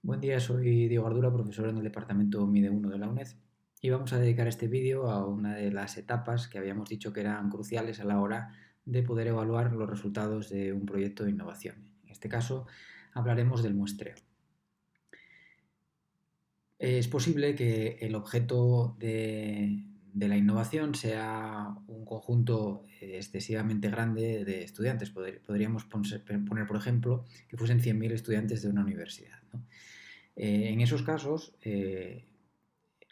Buen día, soy Diego Ardura, profesor en el departamento MIDE 1 de la UNED y vamos a dedicar este vídeo a una de las etapas que habíamos dicho que eran cruciales a la hora de poder evaluar los resultados de un proyecto de innovación. En este caso hablaremos del muestreo. Es posible que el objeto de la innovación sea un conjunto excesivamente grande de estudiantes. Podríamos poner, por ejemplo, que fuesen 100.000 estudiantes de una universidad, ¿no? En esos casos,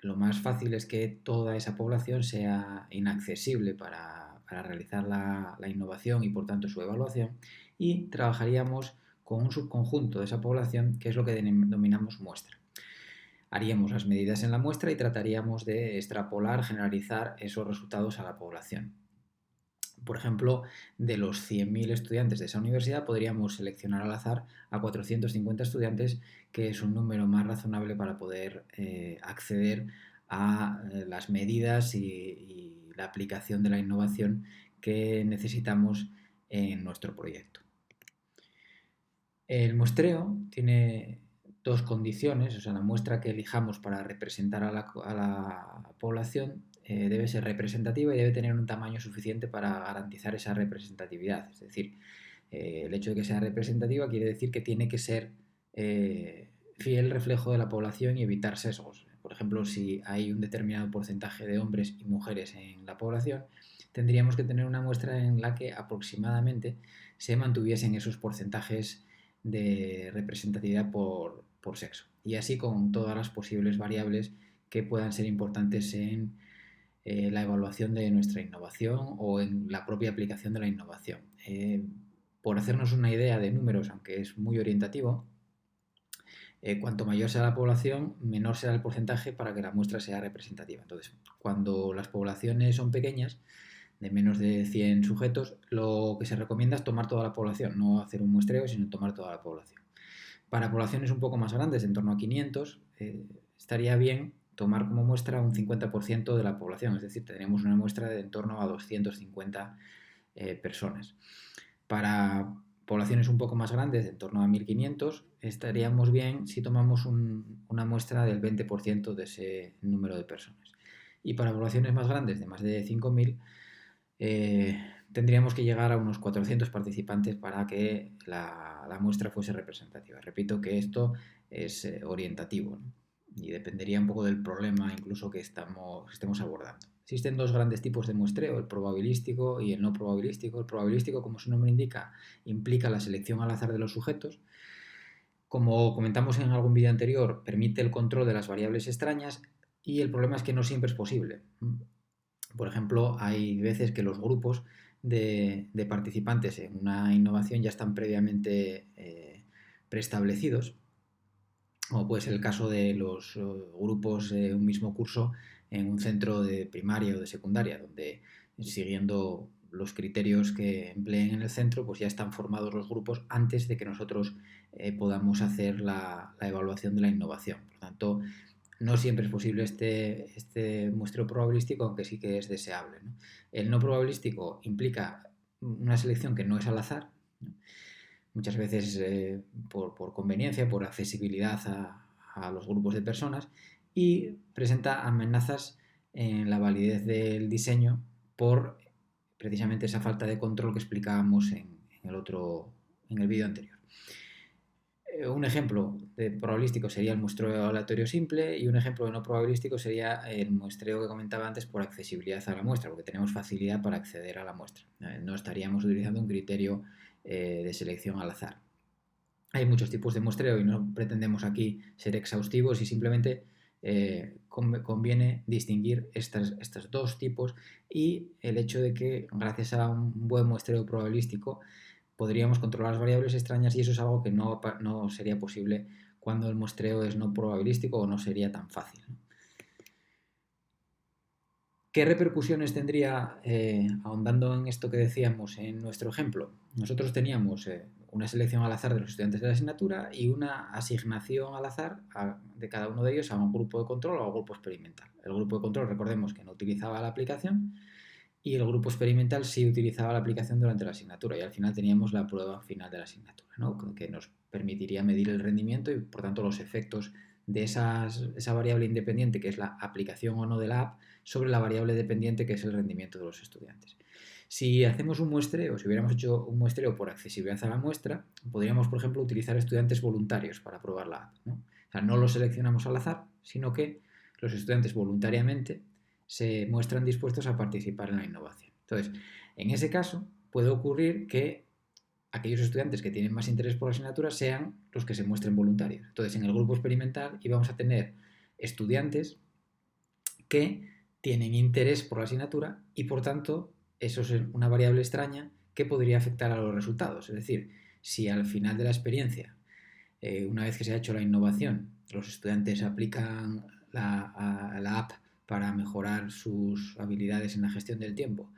lo más fácil es que toda esa población sea inaccesible para realizar la innovación y por tanto su evaluación, y trabajaríamos con un subconjunto de esa población que es lo que denominamos muestra. Haríamos las medidas en la muestra y trataríamos de extrapolar, generalizar esos resultados a la población. Por ejemplo, de los 100.000 estudiantes de esa universidad podríamos seleccionar al azar a 450 estudiantes, que es un número más razonable para poder acceder a las medidas y la aplicación de la innovación que necesitamos en nuestro proyecto. El muestreo tiene dos condiciones, o sea, la muestra que elijamos para representar a la población debe ser representativa y debe tener un tamaño suficiente para garantizar esa representatividad. Es decir, el hecho de que sea representativa quiere decir que tiene que ser fiel reflejo de la población y evitar sesgos. Por ejemplo, si hay un determinado porcentaje de hombres y mujeres en la población, tendríamos que tener una muestra en la que aproximadamente se mantuviesen esos porcentajes de representatividad por sexo. Y así con todas las posibles variables que puedan ser importantes en la evaluación de nuestra innovación o en la propia aplicación de la innovación. Por hacernos una idea de números, aunque es muy orientativo, cuanto mayor sea la población, menor será el porcentaje para que la muestra sea representativa. Entonces, cuando las poblaciones son pequeñas, de menos de 100 sujetos, lo que se recomienda es tomar toda la población, no hacer un muestreo, sino tomar toda la población. Para poblaciones un poco más grandes, en torno a 500, estaría bien tomar como muestra un 50% de la población, es decir, tendríamos una muestra de en torno a 250 personas. Para poblaciones un poco más grandes, en torno a 1500, estaríamos bien si tomamos una muestra del 20% de ese número de personas. Y para poblaciones más grandes, de más de 5000, tendríamos que llegar a unos 400 participantes para que la muestra fuese representativa. Repito que esto es orientativo, ¿no? Y dependería un poco del problema incluso que estemos abordando. Existen dos grandes tipos de muestreo, el probabilístico y el no probabilístico. El probabilístico, como su nombre indica, implica la selección al azar de los sujetos. Como comentamos en algún vídeo anterior, permite el control de las variables extrañas y el problema es que no siempre es posible. Por ejemplo, hay veces que los grupos de participantes en una innovación ya están previamente preestablecidos, como puede ser el caso de los grupos de un mismo curso en un centro de primaria o de secundaria, donde siguiendo los criterios que empleen en el centro, pues ya están formados los grupos antes de que nosotros podamos hacer la evaluación de la innovación. Por lo tanto, no siempre es posible este muestreo probabilístico, aunque sí que es deseable, ¿no? El no probabilístico implica una selección que no es al azar, ¿no? Muchas veces por conveniencia, por accesibilidad a los grupos de personas, y presenta amenazas en la validez del diseño por precisamente esa falta de control que explicábamos en el vídeo anterior. Un ejemplo de probabilístico sería el muestreo aleatorio simple y un ejemplo de no probabilístico sería el muestreo que comentaba antes por accesibilidad a la muestra, porque tenemos facilidad para acceder a la muestra. No estaríamos utilizando un criterio de selección al azar. Hay muchos tipos de muestreo y no pretendemos aquí ser exhaustivos y simplemente conviene distinguir estos dos tipos y el hecho de que gracias a un buen muestreo probabilístico podríamos controlar las variables extrañas y eso es algo que no sería posible cuando el muestreo es no probabilístico o no sería tan fácil, ¿no? ¿Qué repercusiones tendría, ahondando en esto que decíamos en nuestro ejemplo? Nosotros teníamos una selección al azar de los estudiantes de la asignatura y una asignación al azar de cada uno de ellos a un grupo de control o a un grupo experimental. El grupo de control, recordemos que no utilizaba la aplicación, y el grupo experimental sí utilizaba la aplicación durante la asignatura y al final teníamos la prueba final de la asignatura, ¿no? Que nos permitiría medir el rendimiento y por tanto los efectos de esa variable independiente que es la aplicación o no de la app sobre la variable dependiente que es el rendimiento de los estudiantes. Si hacemos un muestreo, si hubiéramos hecho un muestreo por accesibilidad a la muestra, podríamos, por ejemplo, utilizar estudiantes voluntarios para probar la app, ¿no? O sea, no los seleccionamos al azar, sino que los estudiantes voluntariamente se muestran dispuestos a participar en la innovación. Entonces, en ese caso, puede ocurrir que aquellos estudiantes que tienen más interés por la asignatura sean los que se muestren voluntarios. Entonces, en el grupo experimental íbamos a tener estudiantes que tienen interés por la asignatura y, por tanto, eso es una variable extraña que podría afectar a los resultados. Es decir, si al final de la experiencia, una vez que se ha hecho la innovación, los estudiantes aplican la app para mejorar sus habilidades en la gestión del tiempo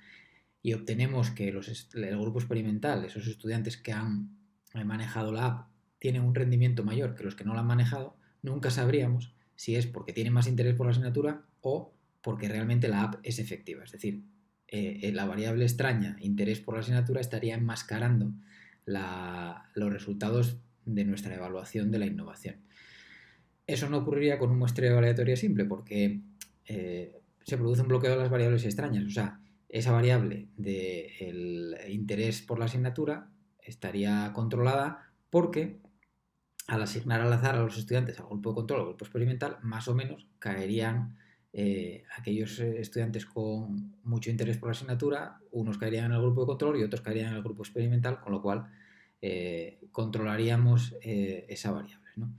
y obtenemos que el grupo experimental, esos estudiantes que han manejado la app, tienen un rendimiento mayor que los que no la han manejado, nunca sabríamos si es porque tienen más interés por la asignatura o porque realmente la app es efectiva. Es decir, la variable extraña, interés por la asignatura, estaría enmascarando los resultados de nuestra evaluación de la innovación. Eso no ocurriría con un muestreo aleatorio simple porque se produce un bloqueo de las variables extrañas. O sea, esa variable del interés por la asignatura estaría controlada porque al asignar al azar a los estudiantes al grupo de control o al grupo experimental, más o menos caerían aquellos estudiantes con mucho interés por la asignatura, unos caerían en el grupo de control y otros caerían en el grupo experimental, con lo cual controlaríamos esa variable, ¿no?